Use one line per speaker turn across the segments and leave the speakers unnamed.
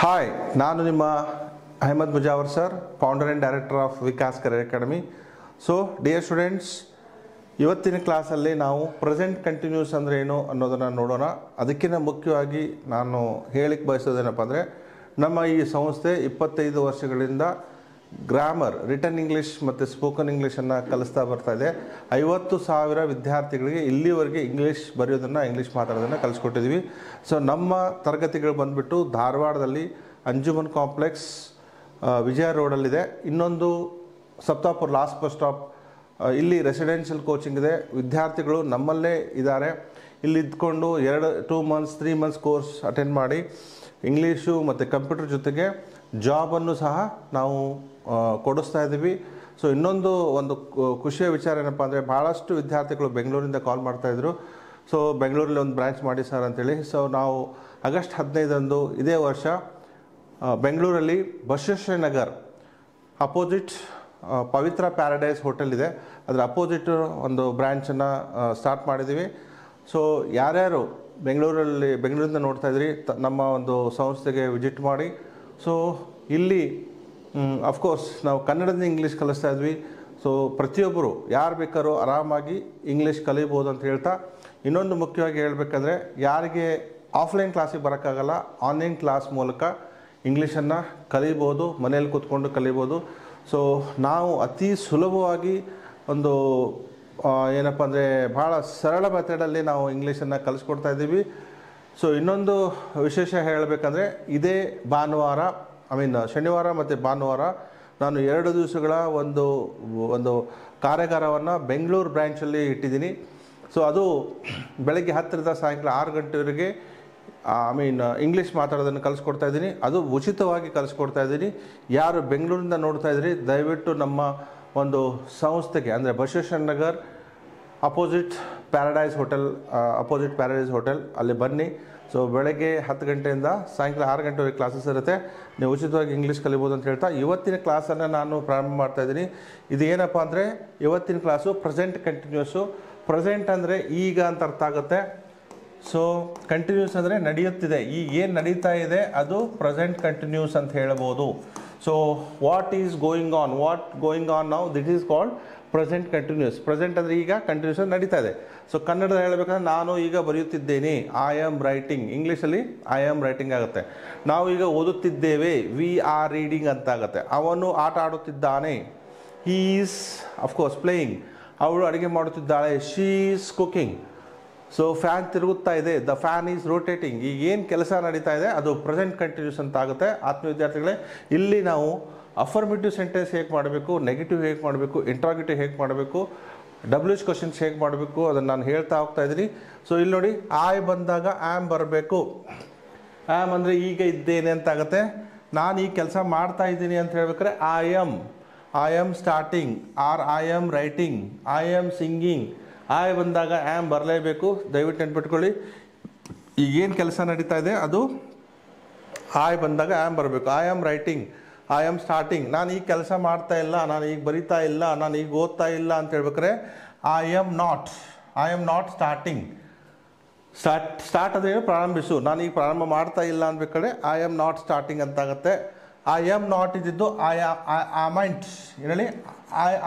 Hi, ನಾನು ನಿಮ್ಮ Ahmad Mujawar sir, founder and director of Vikas career academy. So dear students, ಇವತ್ತಿನ ಕ್ಲಾಸಲ್ಲಿ ನಾವು ಪ್ರೆಸೆಂಟ್ ಕಂಟಿನ್ಯೂಸ್ ಅಂದರೆ ಏನು ಅನ್ನೋದನ್ನು ನೋಡೋಣ. ಅದಕ್ಕಿಂತ ಮುಖ್ಯವಾಗಿ ನಾನು ಹೇಳಿಕ್ಕೆ ಬಯಸೋದೇನಪ್ಪ ಅಂದರೆ, ನಮ್ಮ ಈ ಸಂಸ್ಥೆ 25 ವರ್ಷಗಳಿಂದ ಗ್ರಾಮರ್, ರಿಟರ್ನ್ ಇಂಗ್ಲೀಷ್ ಮತ್ತು ಸ್ಪೋಕನ್ ಇಂಗ್ಲೀಷನ್ನು ಕಲಿಸ್ತಾ ಬರ್ತಾಯಿದೆ. 50,000 ವಿದ್ಯಾರ್ಥಿಗಳಿಗೆ ಇಲ್ಲಿವರೆಗೆ ಇಂಗ್ಲೀಷ್ ಬರೆಯೋದನ್ನು, ಇಂಗ್ಲೀಷ್ ಮಾತಾಡೋದನ್ನು ಕಲಿಸ್ಕೊಟ್ಟಿದ್ವಿ. ಸೊ ನಮ್ಮ ತರಗತಿಗಳು ಬಂದುಬಿಟ್ಟು ಧಾರವಾಡದಲ್ಲಿ ಅಂಜುಮನ್ ಕಾಂಪ್ಲೆಕ್ಸ್ ವಿಜಯ ರೋಡಲ್ಲಿದೆ. ಇನ್ನೊಂದು ಸಪ್ತಾಪುರ್ ಲಾಸ್ಟ್ ಬಸ್ ಸ್ಟಾಪ್, ಇಲ್ಲಿ ರೆಸಿಡೆನ್ಷಿಯಲ್ ಕೋಚಿಂಗ್ ಇದೆ. ವಿದ್ಯಾರ್ಥಿಗಳು ನಮ್ಮಲ್ಲೇ ಇದ್ದಾರೆ. ಇಲ್ಲಿ ಇದ್ಕೊಂಡು 2 ಮಂತ್ಸ್ 3 ಮಂತ್ಸ್ ಕೋರ್ಸ್ ಅಟೆಂಡ್ ಮಾಡಿ ಇಂಗ್ಲೀಷು ಮತ್ತು ಕಂಪ್ಯೂಟರ್ ಜೊತೆಗೆ ಜಾಬನ್ನು ಸಹ ನಾವು ಕೊಡಿಸ್ತಾ ಇದ್ದೀವಿ. ಸೊ ಇನ್ನೊಂದು ಖುಷಿಯ ವಿಚಾರ ಏನಪ್ಪ ಅಂದರೆ, ಭಾಳಷ್ಟು ವಿದ್ಯಾರ್ಥಿಗಳು ಬೆಂಗಳೂರಿಂದ ಕಾಲ್ ಮಾಡ್ತಾಯಿದ್ರು. ಸೊ ಬೆಂಗಳೂರಲ್ಲಿ ಒಂದು ಬ್ರ್ಯಾಂಚ್ ಮಾಡಿ ಸರ್ ಅಂತೇಳಿ. ಸೊ ನಾವು ಆಗಸ್ಟ್ 15 ಇದೇ ವರ್ಷ ಬೆಂಗಳೂರಲ್ಲಿ ಬಸವೇಶ್ವರ ನಗರ್ ಅಪೋಸಿಟ್ ಪವಿತ್ರ ಪ್ಯಾರಡೈಸ್ ಹೋಟೆಲ್ ಇದೆ, ಅದರ ಅಪೋಸಿಟ್ ಒಂದು ಬ್ರ್ಯಾಂಚನ್ನು ಸ್ಟಾರ್ಟ್ ಮಾಡಿದ್ದೀವಿ. ಸೊ ಯಾರ್ಯಾರು ಬೆಂಗಳೂರಿಂದ ನೋಡ್ತಾ ಇದ್ರಿ, ನಮ್ಮ ಒಂದು ಸಂಸ್ಥೆಗೆ ವಿಸಿಟ್ ಮಾಡಿ. ಸೊ ಇಲ್ಲಿ ಅಫ್ಕೋರ್ಸ್ ನಾವು ಕನ್ನಡದಿಂದ ಇಂಗ್ಲೀಷ್ ಕಲಿಸ್ತಾ ಇದ್ವಿ. ಸೊ ಪ್ರತಿಯೊಬ್ಬರು ಯಾರು ಬೇಕಾದ್ರೂ ಆರಾಮಾಗಿ ಇಂಗ್ಲೀಷ್ ಕಲಿಬೋದು ಅಂತ ಹೇಳ್ತಾ, ಇನ್ನೊಂದು ಮುಖ್ಯವಾಗಿ ಹೇಳಬೇಕಂದ್ರೆ, ಯಾರಿಗೆ ಆಫ್ಲೈನ್ ಕ್ಲಾಸಿಗೆ ಬರೋಕ್ಕಾಗಲ್ಲ, ಆನ್ಲೈನ್ ಕ್ಲಾಸ್ ಮೂಲಕ ಇಂಗ್ಲೀಷನ್ನು ಕಲಿಬೋದು, ಮನೇಲಿ ಕೂತ್ಕೊಂಡು ಕಲಿಬೋದು. ಸೊ ನಾವು ಅತಿ ಸುಲಭವಾಗಿ ಒಂದು ಏನಪ್ಪ ಅಂದರೆ, ಭಾಳ ಸರಳ ಮೆಥಡಲ್ಲಿ ನಾವು ಇಂಗ್ಲೀಷನ್ನು ಕಲಿಸ್ಕೊಡ್ತಾ ಇದ್ದೀವಿ. ಸೊ ಇನ್ನೊಂದು ವಿಶೇಷ ಹೇಳಬೇಕಂದ್ರೆ, ಇದೇ ಭಾನುವಾರ, ಶನಿವಾರ ಮತ್ತು ಭಾನುವಾರ ನಾನು 2 ದಿವಸಗಳ ಒಂದು ಕಾರ್ಯಾಗಾರವನ್ನು ಬೆಂಗಳೂರು ಬ್ರ್ಯಾಂಚಲ್ಲಿ ಇಟ್ಟಿದ್ದೀನಿ. ಸೊ ಅದು ಬೆಳಗ್ಗೆ 10ರಿಂದ ಸಾಯಂಕಾಲ 6 ಗಂಟೆವರೆಗೆ ಇಂಗ್ಲೀಷ್ ಮಾತಾಡೋದನ್ನು ಕಲಿಸ್ಕೊಡ್ತಾ ಇದ್ದೀನಿ. ಅದು ಉಚಿತವಾಗಿ ಕಲಿಸ್ಕೊಡ್ತಾ ಇದ್ದೀನಿ. ಯಾರು ಬೆಂಗಳೂರಿಂದ ನೋಡ್ತಾ ಇದ್ದೀರಿ, ದಯವಿಟ್ಟು ನಮ್ಮ ಒಂದು ಸಂಸ್ಥೆಗೆ, ಅಂದರೆ Basaveshwara Nagar opposite paradise hotel ಅಲ್ಲಿ ಬನ್ನಿ. ಸೊ ಬೆಳಗ್ಗೆ 10 ಗಂಟೆಯಿಂದ ಸಾಯಂಕಾಲ 6 ಗಂಟೆವರೆಗೆ ಕ್ಲಾಸಸ್ ಇರುತ್ತೆ. ನೀವು ಉಚಿತವಾಗಿ ಇಂಗ್ಲೀಷ್ ಕಲಿಬೋದು ಅಂತ ಹೇಳ್ತಾ, ಇವತ್ತಿನ ಕ್ಲಾಸನ್ನು ನಾನು ಪ್ರಾರಂಭ ಮಾಡ್ತಾಯಿದ್ದೀನಿ. ಇದು ಏನಪ್ಪ ಅಂದರೆ, ಇವತ್ತಿನ ಕ್ಲಾಸು ಪ್ರೆಸೆಂಟ್ ಕಂಟಿನ್ಯೂಸು. ಪ್ರೆಸೆಂಟ್ ಅಂದರೆ ಈಗ ಅಂತ ಅರ್ಥ ಆಗುತ್ತೆ. ಸೊ ಕಂಟಿನ್ಯೂಸ್ ಅಂದರೆ ನಡೆಯುತ್ತಿದೆ, ಈಗ ಏನು ನಡೀತಾ ಇದೆ ಅದು ಪ್ರೆಸೆಂಟ್ ಕಂಟಿನ್ಯೂಸ್ ಅಂತ ಹೇಳ್ಬೋದು. So what going on now, that is called present continuous. Present ಅಂದರೆ ಈಗ, ಕಂಟಿನ್ಯೂಸ್ ನಡೀತಾ ಇದೆ. ಸೊ ಕನ್ನಡದಲ್ಲಿ ಹೇಳಬೇಕಂದ್ರೆ, ನಾನು ಈಗ ಬರೆಯುತ್ತಿದ್ದೇನೆ, ಐ ಆಮ್ ರೈಟಿಂಗ್. ಇಂಗ್ಲೀಷಲ್ಲಿ ಐ ಆಮ್ ರೈಟಿಂಗ್ ಆಗುತ್ತೆ. ನಾವು ಈಗ ಓದುತ್ತಿದ್ದೇವೆ, ವಿ ಆರ್ ರೀಡಿಂಗ್ ಅಂತ ಆಗುತ್ತೆ. ಅವನು ಆಟ ಆಡುತ್ತಿದ್ದಾನೆ, ಹೀ ಈಸ್ ಅಫ್ಕೋರ್ಸ್ ಪ್ಲೇಯಿಂಗ್. ಅವಳು ಅಡುಗೆ ಮಾಡುತ್ತಿದ್ದಾಳೆ, she is cooking. So fan ತಿರುಗುತ್ತಾ ಇದೆ, ದ ಫ್ಯಾನ್ ಈಸ್ ರೋಟೇಟಿಂಗ್. ಈಗ ಏನು ಕೆಲಸ ನಡೀತಾ ಇದೆ ಅದು ಪ್ರೆಸೆಂಟ್ ಕಂಟಿನ್ಯೂಸ್ ಅಂತ ಆಗುತ್ತೆ. ಆತ್ಮೀಯ ವಿದ್ಯಾರ್ಥಿಗಳೇ, ಇಲ್ಲಿ ನಾವು ಅಫರ್ಮೇಟಿವ್ ಸೆಂಟೆನ್ಸ್ ಹೇಗೆ ಮಾಡಬೇಕು, ನೆಗೆಟಿವ್ ಹೇಗೆ ಮಾಡಬೇಕು, ಇಂಟ್ರಾಗೇಟಿವ್ ಹೇಗೆ ಮಾಡಬೇಕು, WH ಕ್ವಶನ್ಸ್ ಹೇಗೆ ಮಾಡಬೇಕು, ಅದನ್ನು ನಾನು ಹೇಳ್ತಾ ಹೋಗ್ತಾ ಇದ್ದೀನಿ. ಸೊ ಇಲ್ಲಿ ನೋಡಿ, ಐ ಬಂದಾಗ ಆ್ಯಮ್ ಬರಬೇಕು. ಆ್ಯಮ್ ಅಂದರೆ ಈಗ ಇದ್ದೇನೆ ಅಂತ ಆಗುತ್ತೆ. ನಾನು ಈ ಕೆಲಸ ಮಾಡ್ತಾ ಇದ್ದೀನಿ ಅಂತ ಹೇಳ್ಬೇಕಾದ್ರೆ I am starting, or I am writing, I am singing. I ಬಂದಾಗ ಆ್ಯಮ್ ಬರಲೇಬೇಕು. ದಯವಿಟ್ಟು ನೆನ್ಪಿಟ್ಕೊಳ್ಳಿ, ಈಗೇನು ಕೆಲಸ ನಡೀತಾ ಇದೆ ಅದು ಐ ಬಂದಾಗ ಆ್ಯಮ್ ಬರಬೇಕು. I am writing, I am starting. ನಾನು ಈಗ ಕೆಲಸ ಮಾಡ್ತಾ ಇಲ್ಲ, ನಾನು ಈಗ ಬರಿತಾ ಇಲ್ಲ, ನಾನು ಈಗ ಓದ್ತಾ ಇಲ್ಲ ಅಂತ ಹೇಳ್ಬೇಕಾರೆ I am not starting. Start ಅಂದರೆ ಪ್ರಾರಂಭಿಸು. ನಾನು ಈಗ ಪ್ರಾರಂಭ ಮಾಡ್ತಾ ಇಲ್ಲ ಅನ್ಬೇಕಾದ್ರೆ ಐ ಆಮ್ ನಾಟ್ ಸ್ಟಾರ್ಟಿಂಗ್ ಅಂತಾಗುತ್ತೆ. ಐ ಆಮ್ ನಾಟ್ ಇದ್ದಿದ್ದು ಅಮೆಂಟ್. ಹೇಳಿ,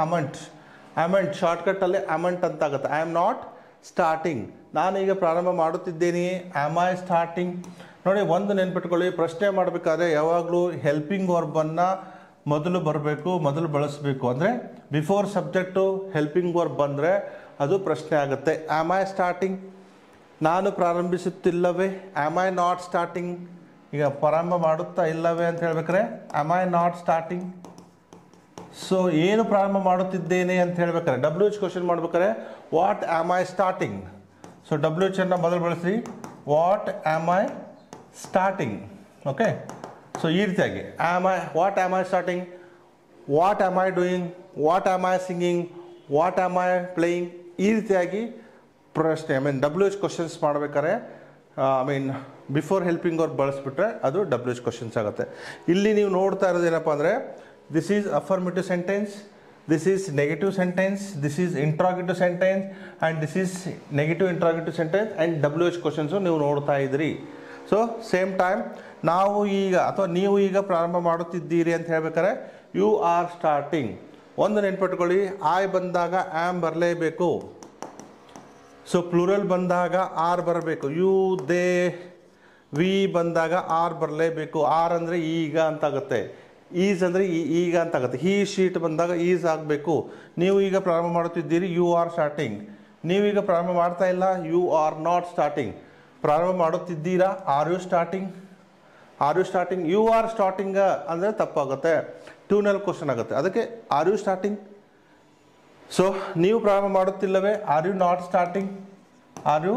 ಅಮೆಂಟ್ ಶಾರ್ಟ್ಕಟ್ಟಲ್ಲಿ ಅಮೆಂಟ್ ಅಂತ ಆಗುತ್ತೆ. I am not starting. ನಾನೀಗ ಪ್ರಾರಂಭ ಮಾಡುತ್ತಿದ್ದೇನೆ, ಆಮ್ ಐ ಸ್ಟಾರ್ಟಿಂಗ್. ನೋಡಿ, ಒಂದು ನೆನ್ಪಿಟ್ಕೊಳ್ಳಿ, ಪ್ರಶ್ನೆ ಮಾಡಬೇಕಾದ್ರೆ ಯಾವಾಗಲೂ ಹೆಲ್ಪಿಂಗ್ ವರ್ಬನ್ನು ಮೊದಲು ಬರಬೇಕು, ಮೊದಲು ಬಳಸಬೇಕು. ಅಂದರೆ ಬಿಫೋರ್ ಸಬ್ಜೆಕ್ಟು ಹೆಲ್ಪಿಂಗ್ ವರ್ಬ್ ಬಂದರೆ ಅದು ಪ್ರಶ್ನೆ ಆಗುತ್ತೆ. ಆಮ್ ಐ ಸ್ಟಾರ್ಟಿಂಗ್, ನಾನು ಪ್ರಾರಂಭಿಸುತ್ತಿಲ್ಲವೇ, ಆಮ್ ಐ ನಾಟ್ ಸ್ಟಾರ್ಟಿಂಗ್. ಈಗ ಪ್ರಾರಂಭ ಮಾಡುತ್ತಾ ಇಲ್ಲವೇ ಅಂತ ಹೇಳ್ಬೇಕಾರೆ am I not starting. So ಏನು ಪ್ರಾರಂಭ ಮಾಡುತ್ತಿದ್ದೇನೆ ಅಂತ ಹೇಳ್ಬೇಕಾರೆ, WH ಕ್ವಶನ್ ಮಾಡ್ಬೇಕಾದ್ರೆ what am I starting. So WH ಅನ್ನು ಮೊದಲು ಬಳಸಿ, what am I starting. Okay, so ಈ ರೀತಿಯಾಗಿ what am I starting, what am I doing, what am I singing, what am I playing. ಈ ರೀತಿಯಾಗಿ ಪ್ರಶ್ನೆ WH ಕ್ವಶನ್ಸ್ ಮಾಡ್ಬೇಕಾದ್ರೆ ಬಿಫೋರ್ ಹೆಲ್ಪಿಂಗ್ ವರ್ಬ್ ಬಳಸ್ಬಿಟ್ರೆ ಅದು WH ಕ್ವಶನ್ಸ್ ಆಗುತ್ತೆ. ಇಲ್ಲಿ ನೀವು ನೋಡ್ತಾ ಇರೋದು ಏನಪ್ಪ ಅಂದರೆ, this is affirmative sentence, this is negative sentence, this is interrogative sentence, and this is negative interrogative sentence and WH questions ನೀವು ನೋಡ್ತಾ ಇದ್ರಿ. ಸೊ ಸೇಮ್ ಟೈಮ್ ನಾವು ಈಗ ಅಥವಾ ನೀವು ಈಗ ಪ್ರಾರಂಭ ಮಾಡುತ್ತಿದ್ದೀರಿ ಅಂತ ಹೇಳ್ಬೇಕಾದ್ರೆ ಯು ಆರ್ ಸ್ಟಾರ್ಟಿಂಗ್. ಒಂದು ನೆನ್ಪಿಟ್ಕೊಳ್ಳಿ, ಐ ಬಂದಾಗ ಆಮ್ ಬರಲೇಬೇಕು. ಸೊ ಪ್ಲೂರಲ್ ಬಂದಾಗ ಆರ್ ಬರಬೇಕು. ಯು, ದೇ, ವಿ ಬಂದಾಗ ಆರ್ ಬರಲೇಬೇಕು. ಆರ್ ಅಂದರೆ ಈಗ ಅಂತಾಗುತ್ತೆ, ಈಸ್ ಅಂದರೆ ಈಗ ಅಂತಾಗುತ್ತೆ. ಹೀ, ಶೀಟ್ ಬಂದಾಗ ಈಸ್ ಆಗಬೇಕು. ನೀವು ಈಗ ಪ್ರಾರಂಭ ಮಾಡುತ್ತಿದ್ದೀರಿ, ಯು ಆರ್ ಸ್ಟಾರ್ಟಿಂಗ್. ನೀವೀಗ ಪ್ರಾರಂಭ ಮಾಡ್ತಾ ಇಲ್ಲ, ಯು ಆರ್ ನಾಟ್ ಸ್ಟಾರ್ಟಿಂಗ್. ಪ್ರಾರಂಭ ಮಾಡುತ್ತಿದ್ದೀರಾ, are you starting? Are you starting? You are starting ಅಂದರೆ ತಪ್ಪಾಗುತ್ತೆ, ಟ್ಯೂನಲ್ ಕ್ವಶನ್ ಆಗುತ್ತೆ. ಅದಕ್ಕೆ ಆರ್ ಯು ಸ್ಟಾರ್ಟಿಂಗ್? ಸೊ ನೀವು ಪ್ರಾರಂಭ ಮಾಡುತ್ತಿಲ್ಲವೇ, are you not starting? Are you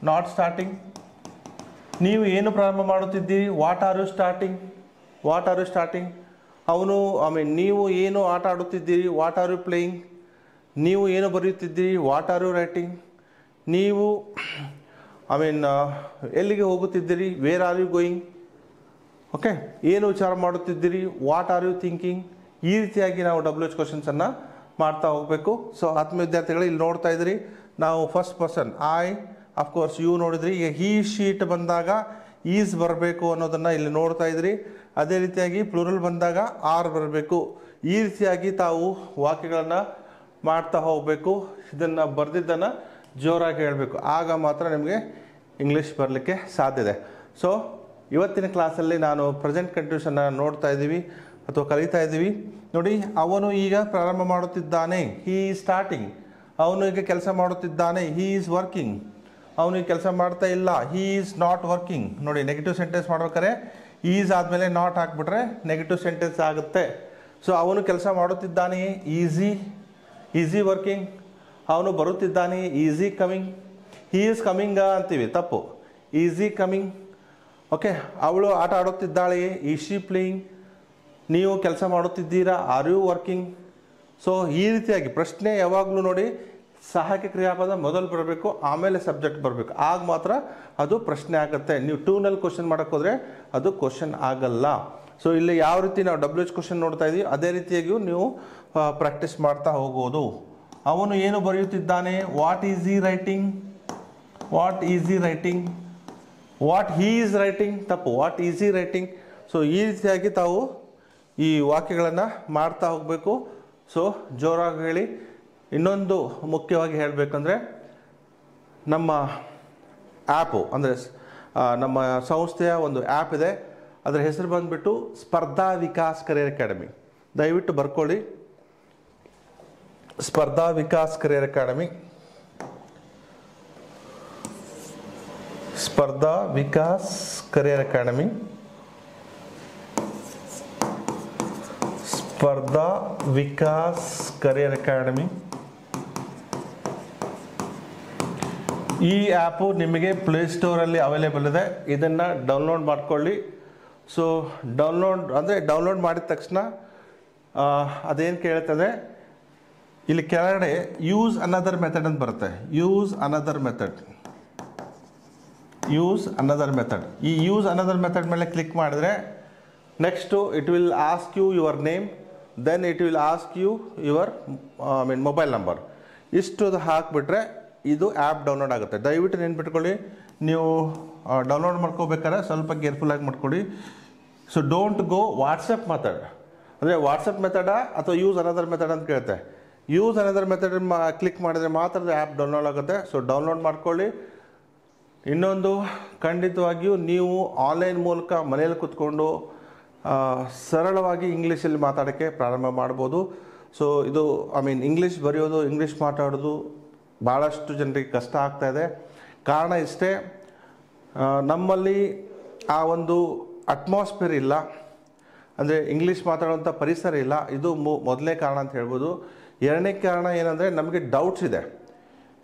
not starting? ನೀವು ಏನು ಪ್ರಾರಂಭ ಮಾಡುತ್ತಿದ್ದೀರಿ, what are you starting? What are you starting? ನೀವು ಏನು ಆಟ ಆಡುತ್ತಿದ್ದೀರಿ, ವಾಟ್ ಆರ್ ಯು ಪ್ಲೇಯಿಂಗ್? ನೀವು ಏನು ಬರೆಯುತ್ತಿದ್ದೀರಿ, ವಾಟ್ ಆರ್ ಯು ರೈಟಿಂಗ್? ನೀವು ಎಲ್ಲಿಗೆ ಹೋಗುತ್ತಿದ್ದೀರಿ, where are you going? Okay, ಏನು ವಿಚಾರ ಮಾಡುತ್ತಿದ್ದೀರಿ, ವಾಟ್ ಆರ್ ಯು ಥಿಂಕಿಂಗ್? ಈ ರೀತಿಯಾಗಿ ನಾವು WH ಕ್ವಶನ್ಸನ್ನು ಮಾಡ್ತಾ ಹೋಗಬೇಕು. ಸೊ ಆತ್ಮ ವಿದ್ಯಾರ್ಥಿಗಳು ಇಲ್ಲಿ ನೋಡ್ತಾ ಇದ್ದೀರಿ, ನಾವು first person I, of course you ನೋಡಿದ್ರಿ. ಈಗ ಹೀ, ಶೀಟ್ ಬಂದಾಗ ಈಸ್ ಬರಬೇಕು ಅನ್ನೋದನ್ನು ಇಲ್ಲಿ ನೋಡ್ತಾ ಇದ್ರಿ. ಅದೇ ರೀತಿಯಾಗಿ ಪ್ಲೂರಲ್ ಬಂದಾಗ ಆರ್ ಬರಬೇಕು. ಈ ರೀತಿಯಾಗಿ ತಾವು ವಾಕ್ಯಗಳನ್ನು ಮಾಡ್ತಾ ಹೋಗಬೇಕು. ಇದನ್ನು ಬರೆದಿದ್ದನ್ನು ಜೋರಾಗಿ ಹೇಳಬೇಕು, ಆಗ ಮಾತ್ರ ನಿಮಗೆ ಇಂಗ್ಲೀಷ್ ಬರಲಿಕ್ಕೆ ಸಾಧ್ಯ ಇದೆ. ಸೊ ಇವತ್ತಿನ ಕ್ಲಾಸಲ್ಲಿ ನಾನು ಪ್ರೆಸೆಂಟ್ ಕಂಟಿನ್ಯೂಷನ್ನ ನೋಡ್ತಾ ಇದ್ದೀವಿ ಅಥವಾ ಕಲಿತಾ ಇದ್ದೀವಿ. ನೋಡಿ, ಅವನು ಈಗ ಪ್ರಾರಂಭ ಮಾಡುತ್ತಿದ್ದಾನೆ, ಹೀ ಈಸ್ ಸ್ಟಾರ್ಟಿಂಗ್. ಅವನು ಈಗ ಕೆಲಸ ಮಾಡುತ್ತಿದ್ದಾನೆ, ಹೀ ಈಸ್ ವರ್ಕಿಂಗ್. ಅವನು ಈಗ ಕೆಲಸ ಮಾಡ್ತಾ ಇಲ್ಲ, ಹೀ ಈಸ್ ನಾಟ್ ವರ್ಕಿಂಗ್. ನೋಡಿ, ನೆಗೆಟಿವ್ ಸೆಂಟೆನ್ಸ್ ಮಾಡ್ಬೇಕಾದ್ರೆ ಈಸ್ ಆದಮೇಲೆ ನಾಟ್ ಹಾಕ್ಬಿಟ್ರೆ ನೆಗೆಟಿವ್ ಸೆಂಟೆನ್ಸ್ ಆಗುತ್ತೆ. ಸೊ ಅವನು ಕೆಲಸ ಮಾಡುತ್ತಿದ್ದಾನೆ, ಈಸಿ ವರ್ಕಿಂಗ್. ಅವನು ಬರುತ್ತಿದ್ದಾನೆ, easy coming. He is coming ಅಂತೀವಿ, ತಪ್ಪು, ಈಸಿ ಕಮಿಂಗ್. ಓಕೆ, ಅವಳು ಆಟ ಆಡುತ್ತಿದ್ದಾಳೆ, ಈಸ್ ಶಿ ಪ್ಲೇಯಿಂಗ್. ನೀವು ಕೆಲಸ ಮಾಡುತ್ತಿದ್ದೀರಾ, ಆರ್ ಯು ವರ್ಕಿಂಗ್? ಸೊ ಈ ರೀತಿಯಾಗಿ ಪ್ರಶ್ನೆ ಯಾವಾಗಲೂ ನೋಡಿ, ಸಹಾಯಕ ಕ್ರಿಯಾಪದ ಮೊದಲು ಬರಬೇಕು, ಆಮೇಲೆ ಸಬ್ಜೆಕ್ಟ್ ಬರಬೇಕು, ಆಗ ಮಾತ್ರ ಅದು ಪ್ರಶ್ನೆ ಆಗುತ್ತೆ. ನೀವು ಟೂನಲ್ಲಿ ಕ್ವಶನ್ ಮಾಡೋಕ್ಕೆ ಹೋದರೆ ಅದು ಕ್ವಶನ್ ಆಗಲ್ಲ. ಸೊ ಇಲ್ಲಿ ಯಾವ ರೀತಿ ನಾವು WH ಕ್ವಶನ್ ನೋಡ್ತಾ ಇದ್ದೀವಿ, ಅದೇ ರೀತಿಯಾಗಿಯೂ ನೀವು ಪ್ರಾಕ್ಟೀಸ್ ಮಾಡ್ತಾ ಹೋಗೋದು. ಅವನು ಏನು ಬರೆಯುತ್ತಿದ್ದಾನೆ, what is he writing? What is he writing? What he is writing? ತಪ್ಪು, what is he writing? So ಈ ರೀತಿಯಾಗಿ ತಾವು ಈ ವಾಕ್ಯಗಳನ್ನು ಮಾಡ್ತಾ ಹೋಗಬೇಕು. ಸೊ ಜೋರಾಗಿ ಹೇಳಿ. ಇನ್ನೊಂದು ಮುಖ್ಯವಾಗಿ ಹೇಳಬೇಕಂದ್ರೆ, ನಮ್ಮ ಆ್ಯಪು ಅಂದರೆ ನಮ್ಮ ಸಂಸ್ಥೆಯ ಒಂದು ಆ್ಯಪ್ ಇದೆ, ಅದರ ಹೆಸರು ಬಂದುಬಿಟ್ಟು ಸ್ಪರ್ಧಾ ವಿಕಾಸ್ ಕರಿಯರ್ ಅಕಾಡೆಮಿ. ದಯವಿಟ್ಟು ಬರ್ಕೊಳ್ಳಿ, ಸ್ಪರ್ಧಾ ವಿಕಾಸ್ ಕರಿಯರ್ ಅಕಾಡೆಮಿ. ಸ್ಪರ್ಧಾ ವಿಕಾಸ್ ಕರಿಯರ್ ಅಕಾಡೆಮಿ. ಸ್ಪರ್ಧಾ ವಿಕಾಸ್ ಕರಿಯರ್ ಅಕಾಡೆಮಿ. ಈ ಆ್ಯಪು ನಿಮಗೆ ಪ್ಲೇಸ್ಟೋರಲ್ಲಿ ಅವೈಲೇಬಲ್ ಇದೆ, ಇದನ್ನು ಡೌನ್ಲೋಡ್ ಮಾಡ್ಕೊಳ್ಳಿ. ಸೊ ಡೌನ್ಲೋಡ್ ಮಾಡಿದ ತಕ್ಷಣ ಅದೇನು ಕೇಳ್ತದೆ, ಇಲ್ಲಿ ಕೆಳಗಡೆ ಯೂಸ್ ಅನದರ್ ಮೆಥಡ್ ಅಂತ ಬರುತ್ತೆ. Use another method. ಈ ಯೂಸ್ ಅನದರ್ ಮೆಥಡ್ ಮೇಲೆ ಕ್ಲಿಕ್ ಮಾಡಿದ್ರೆ next it will ask you your name, then it will ask you your mobile number. ಇಷ್ಟು ಹಾಕಿಬಿಟ್ರೆ ಇದು ಆ್ಯಪ್ ಡೌನ್ಲೋಡ್ ಆಗುತ್ತೆ. ದಯವಿಟ್ಟು ನೆನ್ಪಿಟ್ಕೊಳ್ಳಿ, ನೀವು ಡೌನ್ಲೋಡ್ ಮಾಡ್ಕೋಬೇಕಾದ್ರೆ ಸ್ವಲ್ಪ ಕೇರ್ಫುಲ್ಲಾಗಿ ಮಾಡ್ಕೊಳ್ಳಿ. So don't go WhatsApp method, ಅಂದರೆ ವಾಟ್ಸಪ್ ಮೆಥಡ ಅಥವಾ ಯೂಸ್ ಅನದರ್ ಮೆಥಡ್ ಅಂತ ಕೇಳುತ್ತೆ. ಯೂಸ್ ಅನದರ್ ಮೆಥಡ್ ಕ್ಲಿಕ್ ಮಾಡಿದರೆ ಮಾತ್ರ ಆ್ಯಪ್ ಡೌನ್ಲೋಡ್ ಆಗುತ್ತೆ. ಸೊ ಡೌನ್ಲೋಡ್ ಮಾಡ್ಕೊಳ್ಳಿ. ಇನ್ನೊಂದು, ಖಂಡಿತವಾಗಿಯೂ ನೀವು ಆನ್ಲೈನ್ ಮೂಲಕ ಮನೆಯಲ್ಲಿ ಕೂತ್ಕೊಂಡು ಸರಳವಾಗಿ ಇಂಗ್ಲೀಷಲ್ಲಿ ಮಾತಾಡೋಕ್ಕೆ ಪ್ರಾರಂಭ ಮಾಡ್ಬೋದು. ಸೊ ಇದು ಇಂಗ್ಲೀಷ್ ಬರೆಯೋದು, ಇಂಗ್ಲೀಷ್ ಮಾತಾಡೋದು ಭಾಳಷ್ಟು ಜನರಿಗೆ ಕಷ್ಟ ಆಗ್ತಾಯಿದೆ. ಕಾರಣ ಇಷ್ಟೇ, ನಮ್ಮಲ್ಲಿ ಆ ಒಂದು ಅಟ್ಮಾಸ್ಫಿಯರ್ ಇಲ್ಲ, ಅಂದರೆ ಇಂಗ್ಲೀಷ್ ಮಾತಾಡುವಂಥ ಪರಿಸರ ಇಲ್ಲ. ಇದು ಮೊದಲನೇ ಕಾರಣ ಅಂತ ಹೇಳ್ಬೋದು. ಎರಡನೇ ಕಾರಣ ಏನಂದರೆ, ನಮಗೆ ಡೌಟ್ಸ್ ಇದೆ.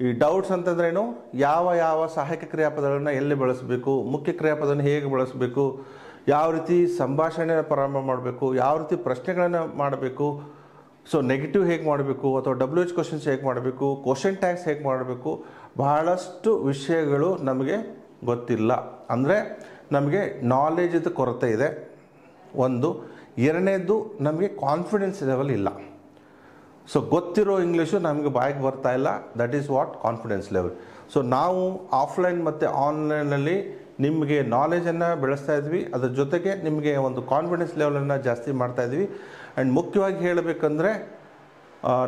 ಈ ಡೌಟ್ಸ್ ಅಂತಂದ್ರೇನು, ಯಾವ ಸಹಾಯಕ ಕ್ರಿಯಾಪದಗಳನ್ನು ಎಲ್ಲಿ ಬಳಸಬೇಕು, ಮುಖ್ಯ ಕ್ರಿಯಾಪದವನ್ನು ಹೇಗೆ ಬಳಸಬೇಕು, ಯಾವ ರೀತಿ ಸಂಭಾಷಣೆ ಪ್ರಾರಂಭ ಮಾಡಬೇಕು, ಯಾವ ರೀತಿ ಪ್ರಶ್ನೆಗಳನ್ನು ಮಾಡಬೇಕು, ಸೊ ನೆಗೆಟಿವ್ ಹೇಗೆ ಮಾಡಬೇಕು ಅಥವಾ WH ಕ್ವಶನ್ಸ್ ಹೇಗೆ ಮಾಡಬೇಕು, ಕ್ವಶನ್ ಟ್ಯಾಗ್ಸ್ ಹೇಗೆ ಮಾಡಬೇಕು, ಬಹಳಷ್ಟು ವಿಷಯಗಳು ನಮಗೆ ಗೊತ್ತಿಲ್ಲ. ಅಂದರೆ ನಮಗೆ ನಾಲೆಜ್ ಕೊರತೆ ಇದೆ ಒಂದು. ಎರಡನೇದು, ನಮಗೆ ಕಾನ್ಫಿಡೆನ್ಸ್ ಲೆವೆಲ್ ಇಲ್ಲ. ಸೊ ಗೊತ್ತಿರೋ ಇಂಗ್ಲೀಷು ನಮಗೆ ಬಾಯಿಗೆ ಬರ್ತಾ ಇಲ್ಲ, that is what confidence level. So ನಾವು ಆಫ್ಲೈನ್ ಮತ್ತು ಆನ್ಲೈನಲ್ಲಿ ನಿಮಗೆ ನಾಲೆಜನ್ನು ಬೆಳೆಸ್ತಾ ಇದ್ವಿ, ಅದರ ಜೊತೆಗೆ ನಿಮಗೆ ಒಂದು ಕಾನ್ಫಿಡೆನ್ಸ್ ಲೆವೆಲನ್ನು ಜಾಸ್ತಿ ಮಾಡ್ತಾ ಇದ್ವಿ. ಆ್ಯಂಡ್ ಮುಖ್ಯವಾಗಿ ಹೇಳಬೇಕಂದ್ರೆ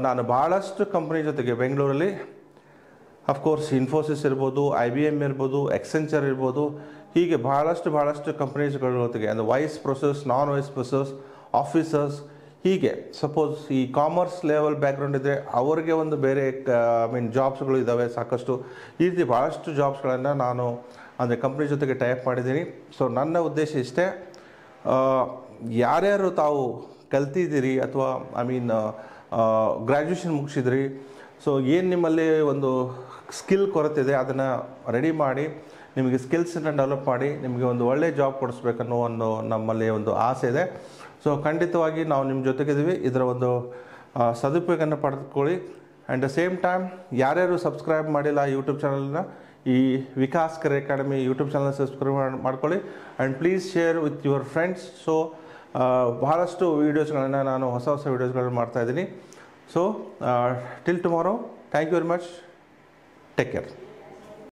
ನಾನು ಭಾಳಷ್ಟು ಕಂಪ್ನಿ ಜೊತೆಗೆ ಬೆಂಗಳೂರಲ್ಲಿ ಅಫ್ಕೋರ್ಸ್ ಇನ್ಫೋಸಿಸ್ ಇರ್ಬೋದು, IBM ಇರ್ಬೋದು, ಎಕ್ಸೆಂಚರ್ ಇರ್ಬೋದು, ಹೀಗೆ ಭಾಳಷ್ಟು ಕಂಪ್ನೀಸ್ಗಳ ಜೊತೆಗೆ ಅಂದರೆ ವೈಸ್ ಪ್ರೊಸೆಸ್, ನಾನ್ ವೈಸ್ ಪ್ರೊಸೆಸ್, ಆಫೀಸರ್ಸ್, ಹೀಗೆ suppose e commerce level background ಇದ್ದರೆ ಅವರಿಗೆ ಒಂದು ಬೇರೆ ಜಾಬ್ಸ್ಗಳು ಇದ್ದಾವೆ ಸಾಕಷ್ಟು. ಈ ರೀತಿ ಭಾಳಷ್ಟು ಜಾಬ್ಸ್ಗಳನ್ನು ನಾನು ಅಂದರೆ ಕಂಪ್ನಿ ಜೊತೆಗೆ ಟೈಪ್ ಮಾಡಿದ್ದೀನಿ. ಸೊ ನನ್ನ ಉದ್ದೇಶ ಇಷ್ಟೇ, ಯಾರ್ಯಾರು ತಾವು ಕಲ್ತಿದ್ದೀರಿ ಅಥವಾ ಗ್ರ್ಯಾಜುಯೇಷನ್ ಮುಗಿಸಿದ್ರಿ, ಸೊ ಏನು ನಿಮ್ಮಲ್ಲಿ ಒಂದು ಸ್ಕಿಲ್ ಕೊರತೆ ಇದೆ ಅದನ್ನು ರೆಡಿ ಮಾಡಿ, ನಿಮಗೆ ಸ್ಕಿಲ್ಸನ್ನು ಡೆವಲಪ್ ಮಾಡಿ ನಿಮಗೆ ಒಂದು ಒಳ್ಳೆಯ ಜಾಬ್ ಕೊಡಿಸ್ಬೇಕನ್ನೋ ಒಂದು ನಮ್ಮಲ್ಲಿ ಒಂದು ಆಸೆ ಇದೆ. ಸೊ ಖಂಡಿತವಾಗಿ ನಾವು ನಿಮ್ಮ ಜೊತೆಗಿದ್ದೀವಿ. ಇದರ ಒಂದು ಸದುಪಯೋಗವನ್ನು ಪಡೆದುಕೊಳ್ಳಿ. ಆ್ಯಂಡ್ ದ ಸೇಮ್ ಟೈಮ್ ಯಾರ್ಯಾರು ಸಬ್ಸ್ಕ್ರೈಬ್ ಮಾಡಿಲ್ಲ ಯೂಟ್ಯೂಬ್ ಚಾನಲ್ನ, ಈ Vikas career academy YouTube channel subscribe ಮಾಡ್ಕೊಳ್ಳಿ. And please share with your friends. So ಬಹಳಷ್ಟು ವೀಡಿಯೋಸ್ಗಳನ್ನು ನಾನು ಹೊಸ ವೀಡಿಯೋಸ್ಗಳನ್ನು ಮಾಡ್ತಾಯಿದ್ದೀನಿ. So till tomorrow, thank you very much, take care.